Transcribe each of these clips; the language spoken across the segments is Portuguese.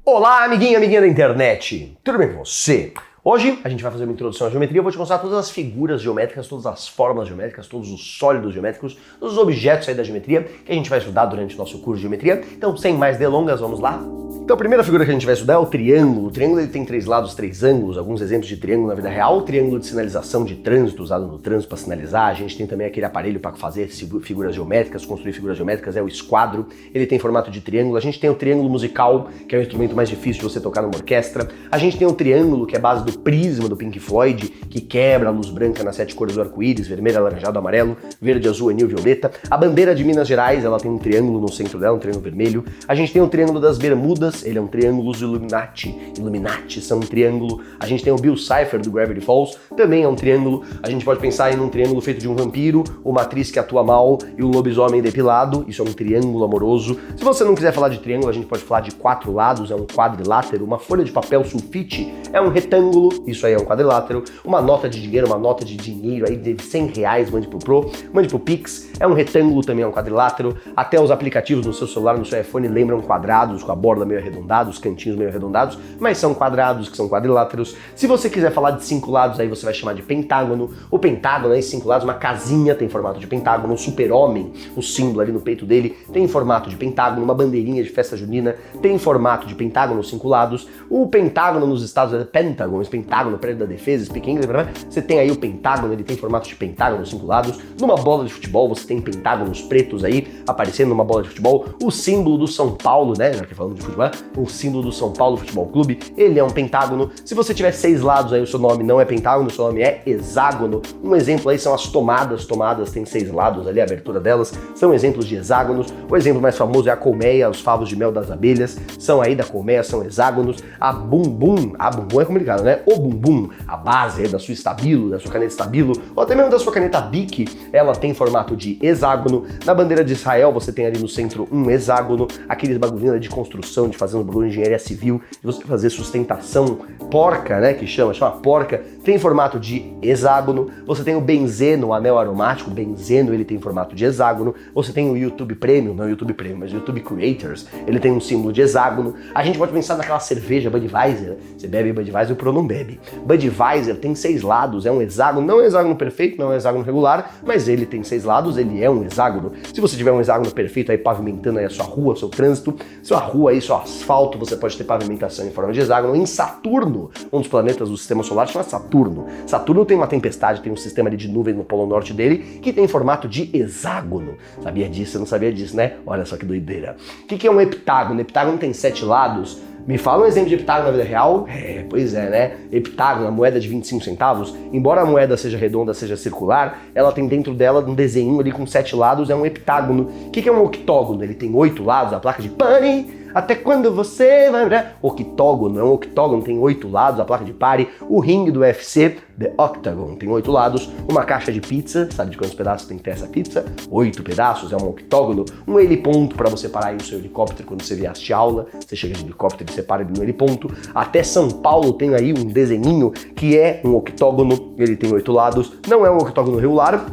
Olá, amiguinho, amiguinha da internet! Tudo bem com você? Hoje a gente vai fazer uma introdução à geometria, eu vou te mostrar todas as figuras geométricas, todas as formas geométricas, todos os sólidos geométricos, todos os objetos aí da geometria que a gente vai estudar durante o nosso curso de geometria. Então, sem mais delongas, vamos lá? Então, a primeira figura que a gente vai estudar é o triângulo. O triângulo ele tem três lados, três ângulos, alguns exemplos de triângulo na vida real. O triângulo de sinalização de trânsito, usado no trânsito para sinalizar. A gente tem também aquele aparelho para fazer figuras geométricas, construir figuras geométricas, é o esquadro. Ele tem formato de triângulo. A gente tem o triângulo musical, que é o instrumento mais difícil de você tocar numa orquestra. A gente tem o triângulo, que é a base do prisma do Pink Floyd, que quebra a luz branca nas 7 cores do arco-íris, vermelho, alaranjado, amarelo, verde, azul, anil, violeta. A bandeira de Minas Gerais, ela tem um triângulo no centro dela, um triângulo vermelho. A gente tem o triângulo das Bermudas, ele é um triângulo Illuminati são um triângulo. A gente tem o Bill Cipher do Gravity Falls, também é um triângulo. A gente pode pensar em um triângulo feito de um vampiro, uma atriz que atua mal e um lobisomem depilado, isso é um triângulo amoroso. Se você não quiser falar de triângulo, a gente pode falar de 4 lados, é um quadrilátero. Uma folha de papel sulfite é um retângulo, isso aí é um quadrilátero. Uma nota de dinheiro aí de R$100, mande pro Pix, é um retângulo, também é um quadrilátero. Até os aplicativos no seu celular, no seu iPhone, lembram quadrados com a borda meio arredondada, os cantinhos meio arredondados, mas são quadrados que são quadriláteros. Se você quiser falar de 5 lados, aí você vai chamar de pentágono. O pentágono é 5 lados, uma casinha tem formato de pentágono, um super-homem, o símbolo ali no peito dele tem formato de pentágono, uma bandeirinha de festa junina tem formato de pentágono, 5 lados. O pentágono nos Estados Unidos é Pentagon, esse pentágono, prédio da defesa, speak English, você tem aí o pentágono, ele tem formato de pentágono, 5 lados. Numa bola de futebol, você tem pentágonos pretos aí aparecendo numa bola de futebol. O símbolo do São Paulo, né, já que falando de futebol, o símbolo do São Paulo Futebol Clube, ele é um pentágono. Se você tiver 6 lados aí, o seu nome não é pentágono, o seu nome é hexágono. Um exemplo aí são as tomadas tem 6 lados ali, a abertura delas, são exemplos de hexágonos. O exemplo mais famoso é a colmeia, os favos de mel das abelhas, são aí da colmeia, são hexágonos. A bumbum é complicado, né? O bumbum, a base aí da sua estabilo, da sua caneta estabilo, ou até mesmo da sua caneta Bic, ela tem formato de hexágono. Na bandeira de Israel, você tem ali no centro um hexágono, aqueles bagulhinhos de construção, de fazer um bagulho de engenharia civil, de você fazer sustentação porca, né, que chama porca, tem formato de hexágono. Você tem o benzeno, o anel aromático, o benzeno, ele tem formato de hexágono. Você tem o YouTube Premium, não o YouTube Premium, mas o YouTube Creators, ele tem um símbolo de hexágono. A gente pode pensar naquela cerveja Budweiser, você bebe Budweiser, o Pro não bebe. Budweiser tem 6 lados, é um hexágono, não é um hexágono perfeito, não é um hexágono regular, mas ele tem 6 lados, ele é um hexágono. Se você tiver um hexágono perfeito aí pavimentando aí a sua rua, seu trânsito, sua rua aí, seu asfalto, você pode ter pavimentação em forma de hexágono. Em Saturno, um dos planetas do sistema solar chama Saturno. Saturno tem uma tempestade, tem um sistema ali de nuvens no polo norte dele que tem formato de hexágono. Sabia disso? Eu não sabia disso, né? Olha só que doideira. O que é um heptágono? Heptágono tem 7 lados. Me fala um exemplo de heptágono na vida real? Pois é, né? Heptágono, a moeda de 25 centavos, embora a moeda seja redonda, seja circular, ela tem dentro dela um desenho ali com 7 lados, é um heptágono. O que é um octógono? Ele tem 8 lados, a placa de pane. Até quando você vai... Octógono, é um octógono, tem 8 lados, a placa de pare. O ringue do UFC, The Octagon, tem 8 lados. Uma caixa de pizza, sabe de quantos pedaços tem que ter essa pizza? 8 pedaços, é um octógono. Um heliponto para você parar aí o seu helicóptero quando você viaja aula. Você chega de helicóptero e você para ele no heliponto. Até São Paulo tem aí um desenhinho que é um octógono, ele tem 8 lados. Não é um octógono regular,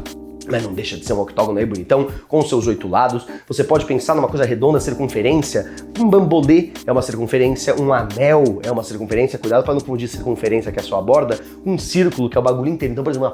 mas não deixa de ser um octógono aí bonitão, com seus 8 lados. Você pode pensar numa coisa redonda, circunferência. Um bambolê é uma circunferência, um anel é uma circunferência. Cuidado para não confundir circunferência, que é a sua borda, com um círculo, que é o bagulho inteiro. Então, por exemplo,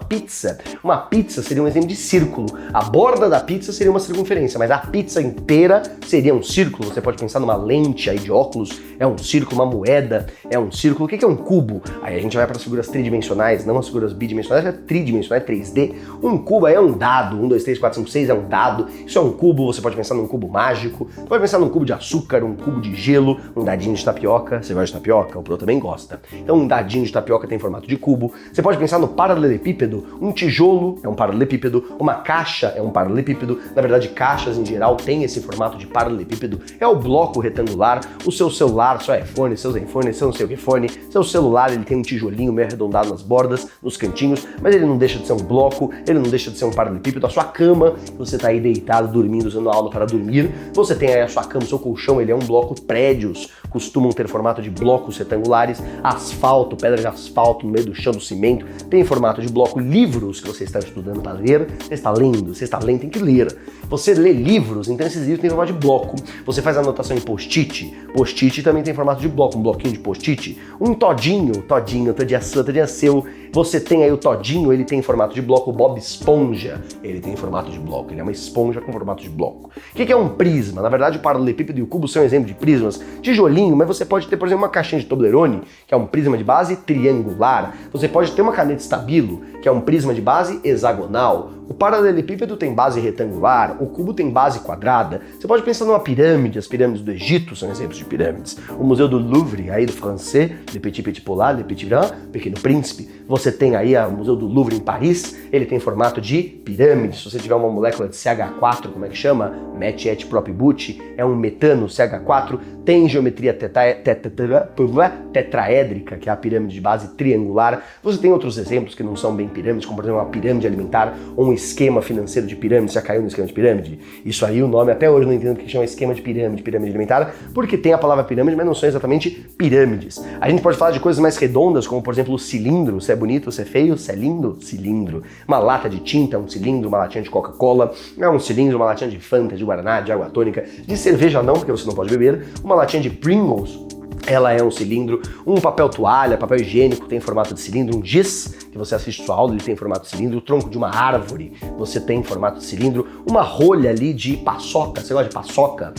uma pizza seria um exemplo de círculo. A borda da pizza seria uma circunferência, mas a pizza inteira seria um círculo. Você pode pensar numa lente aí de óculos, é um círculo. Uma moeda é um círculo. O que é um cubo? Aí a gente vai para as figuras tridimensionais, não as figuras bidimensionais, é tridimensional, é 3D. Um cubo aí é um dado, 1, 2, 3, 4, 5, 6 é um dado, isso é um cubo. Você pode pensar num cubo mágico, você pode pensar num cubo de açúcar, um cubo de gelo, um dadinho de tapioca. Você gosta de tapioca? O Pro também gosta. Então um dadinho de tapioca tem formato de cubo. Você pode pensar no paralelepípedo, um tijolo é um paralelepípedo, uma caixa é um paralelepípedo. Na verdade, caixas em geral têm esse formato de paralelepípedo, é o bloco retangular. O seu celular, seu iPhone, seus iPhones, seu não sei o que fone, seu celular, ele tem um tijolinho meio arredondado nas bordas, nos cantinhos, mas ele não deixa de ser um bloco, ele não deixa de ser um paralelepípedo. A sua cama, você tá aí deitado, dormindo, usando aula para dormir, você tem aí a sua cama, o seu colchão, ele é um bloco. Prédios, costumam ter formato de blocos retangulares, asfalto, pedra de asfalto no meio do chão do cimento, tem formato de bloco, livros que você está estudando para ler, você está lendo, tem que ler. Você lê livros, então esses livros têm formato de bloco. Você faz anotação em post-it, post-it também tem formato de bloco, um bloquinho de post-it. Um todinho, todinha sua, todinha seu. Você tem aí o todinho, ele tem formato de bloco. O Bob Esponja, ele tem formato de bloco. Ele é uma esponja com formato de bloco. O que é um prisma? Na verdade, o paralelepípedo e o cubo são exemplo de prismas. Tijolinho, mas você pode ter, por exemplo, uma caixinha de Toblerone, que é um prisma de base triangular. Você pode ter uma caneta Stabilo, que é um prisma de base hexagonal. O paralelepípedo tem base retangular, o cubo tem base quadrada. Você pode pensar numa pirâmide, as pirâmides do Egito são exemplos de pirâmides. O Museu do Louvre, aí do francês, Le Petit Polar, Le Petit Grand, Pequeno Príncipe. Você tem aí o Museu do Louvre em Paris, ele tem formato de pirâmide. Se você tiver uma molécula de CH4, como é que chama? Meth propibute, é um metano CH4, tem geometria tetraédrica, que é a pirâmide de base triangular. Você tem outros exemplos que não são bem pirâmides, como por exemplo uma pirâmide alimentar ou um esquema financeiro de pirâmide. Já caiu no esquema de pirâmide? Isso aí, o nome até hoje eu não entendo o que chama esquema de pirâmide alimentar, porque tem a palavra pirâmide, mas não são exatamente pirâmides. A gente pode falar de coisas mais redondas, como por exemplo o cilindro. Se é bonito, se é feio, se é lindo, cilindro. Uma lata de tinta é um cilindro, uma latinha de Coca-Cola é um cilindro, uma latinha de Fanta, de Guaraná, de água tônica, de cerveja não, porque você não pode beber, uma latinha de Pringles, ela é um cilindro. Um papel toalha, papel higiênico tem formato de cilindro. Um giz, que você assiste sua aula, ele tem formato de cilindro. O tronco de uma árvore, você tem formato de cilindro. Uma rolha ali de paçoca, você gosta de paçoca?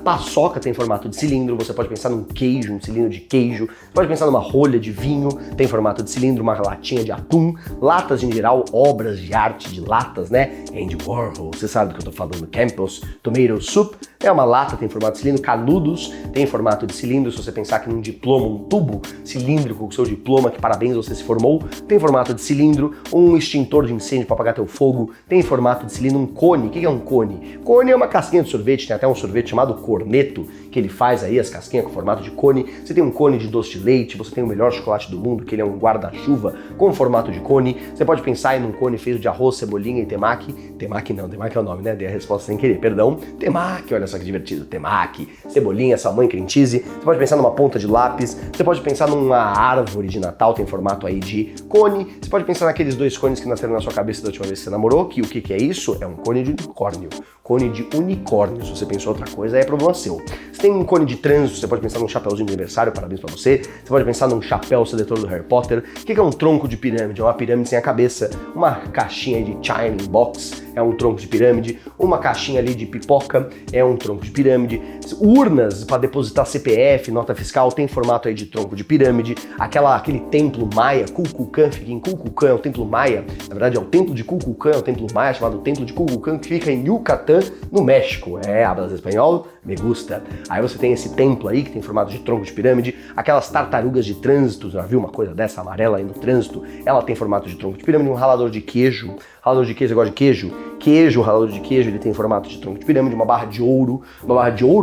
Paçoca tem formato de cilindro. Você pode pensar num queijo, um cilindro de queijo. Você pode pensar numa rolha de vinho, tem formato de cilindro. Uma latinha de atum. Latas em geral, obras de arte de latas, né? Andy Warhol, você sabe do que eu tô falando. Campbell's Tomato Soup é uma lata, tem formato de cilindro. Canudos tem formato de cilindro. Se você pensar que num diploma, um tubo cilíndrico com o seu diploma, que parabéns, você se formou, tem formato de cilindro. Um extintor de incêndio para apagar teu fogo tem formato de cilindro. Um cone, o que é um cone? Cone é uma casquinha de sorvete, tem até um sorvete chamado Corneto, que ele faz aí as casquinhas com formato de cone. Você tem um cone de doce de leite, você tem o melhor chocolate do mundo, que ele é um guarda-chuva com formato de cone. Você pode pensar em um cone feito de arroz, cebolinha e temaki. Temaki não, temaki é o nome, né? Dei a resposta sem querer, perdão. Temaki, olha só que divertido. Temaki, cebolinha, salmão e cream cheese. Você pode pensar numa ponta de lápis. Você pode pensar numa árvore de Natal, tem formato aí de cone. Você pode pensar naqueles dois cones que nasceram na sua cabeça da última vez que você namorou, que o que é isso? É um cone de unicórnio. Cone de unicórnio. Se você pensou outra coisa, é problema seu. Você tem um cone de trânsito, você pode pensar num chapéuzinho de aniversário, parabéns pra você. Você pode pensar num chapéu seletor do Harry Potter. O que é um tronco de pirâmide? É uma pirâmide sem a cabeça. Uma caixinha de China box é um tronco de pirâmide. Uma caixinha ali de pipoca é um tronco de pirâmide. Urnas para depositar CPF, nota fiscal, tem formato aí de tronco de pirâmide. Aquele templo maia, Kukulkan, fica em Kukulkan, é o templo maia. Na verdade é o templo de Kukulkan, é o templo maia chamado Templo de Kukulkan, que fica em Yucatán, no México. Hablas espanhol? Me gusta. Aí você tem esse templo aí que tem formato de tronco de pirâmide. Aquelas tartarugas de trânsito, já viu uma coisa dessa amarela aí no trânsito? Ela tem formato de tronco de pirâmide. Um ralador de queijo. Ralador de queijo, você gosta de queijo? Queijo, ralador de queijo, ele tem formato de tronco de pirâmide. Uma barra de ouro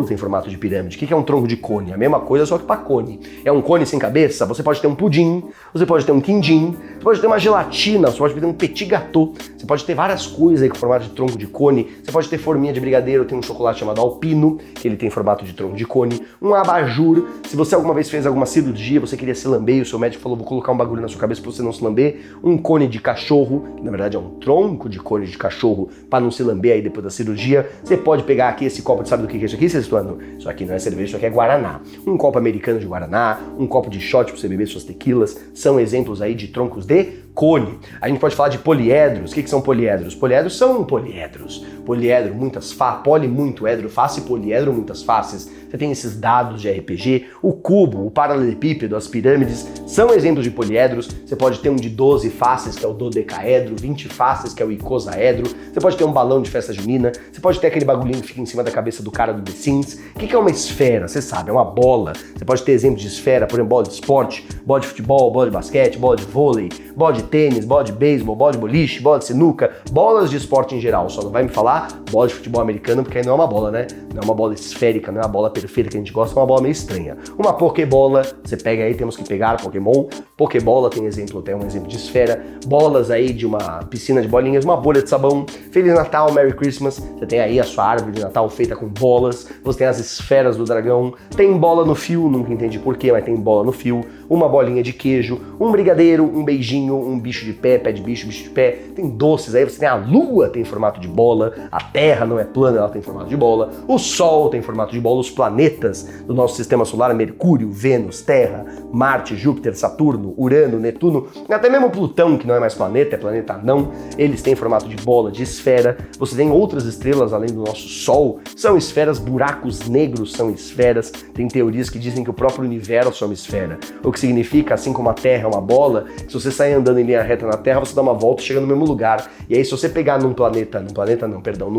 tem formato de pirâmide. O que é um tronco de cone? A mesma coisa, só que para cone. É um cone sem cabeça? Você pode ter um pudim, você pode ter um quindim, você pode ter uma gelatina, você pode ter um petit gâteau, você pode ter várias coisas aí com formato de tronco de cone. Você pode ter forminha de brigadeiro, tem um chocolate chamado Alpino, que ele tem formato de tronco de cone. Um abajur, se você alguma vez fez alguma cirurgia, você queria se lamber e o seu médico falou, vou colocar um bagulho na sua cabeça pra você não se lamber. Um cone de cachorro, que na verdade é um tronco de cone de cachorro para não se lamber aí depois da cirurgia. Você pode pegar aqui esse copo, sabe do que é isso aqui, Cestuano? Isso aqui não é cerveja, isso aqui é Guaraná. Um copo americano de Guaraná, um copo de shot para você beber suas tequilas, são exemplos aí de troncos de cone. A gente pode falar de poliedros. O que são poliedros? Poliedros são poliedros. Poliedro, muitas faces, poli, muito, edro, face, poliedro, muitas faces. Você tem esses dados de RPG. O cubo, o paralelepípedo, as pirâmides são exemplos de poliedros. Você pode ter um de 12 faces, que é o dodecaedro, 20 faces, que é o icosaedro. Você pode ter um balão de festa junina. Você pode ter aquele bagulhinho que fica em cima da cabeça do cara do The Sims. O que é uma esfera? Você sabe, é uma bola. Você pode ter exemplos de esfera, por exemplo, bola de esporte, bola de futebol, bola de basquete, bola de vôlei, bola de tênis, bola de beisebol, bola de boliche, bola de sinuca, bolas de esporte em geral. Só não vai me falar bola de futebol americano, porque aí não é uma bola, né? Não é uma bola esférica, não é uma bola perfeita que a gente gosta, é uma bola meio estranha. Uma pokebola, você pega aí, temos que pegar Pokémon. Pokebola tem um exemplo de esfera. Bolas aí de uma piscina de bolinhas, uma bolha de sabão. Feliz Natal, Merry Christmas. Você tem aí a sua árvore de Natal feita com bolas. Você tem as esferas do dragão. Tem bola no fio, nunca entendi porquê, mas tem bola no fio. Uma bolinha de queijo, um brigadeiro, um beijinho, um bicho de pé de bicho, bicho de pé. Tem doces aí, você tem a lua, tem formato de bola. A Terra não é plana, ela tem formato de bola. O Sol tem formato de bola. Os planetas do nosso sistema solar, Mercúrio, Vênus, Terra, Marte, Júpiter, Saturno, Urano, Netuno, até mesmo Plutão, que não é mais planeta, é planeta não, eles têm formato de bola, de esfera. Você tem outras estrelas além do nosso Sol, são esferas, buracos negros são esferas. Tem teorias que dizem que o próprio universo é uma esfera, o que significa, assim como a Terra é uma bola, se você sair andando em linha reta na Terra, você dá uma volta e chega no mesmo lugar. E aí se você pegar num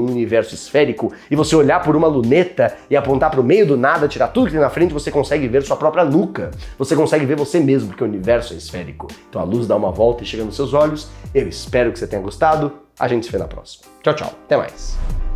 universo esférico, e você olhar por uma luneta e apontar para o meio do nada, tirar tudo que tem na frente, você consegue ver sua própria nuca. Você consegue ver você mesmo, porque o universo é esférico. Então a luz dá uma volta e chega nos seus olhos. Eu espero que você tenha gostado. A gente se vê na próxima. Tchau, tchau. Até mais.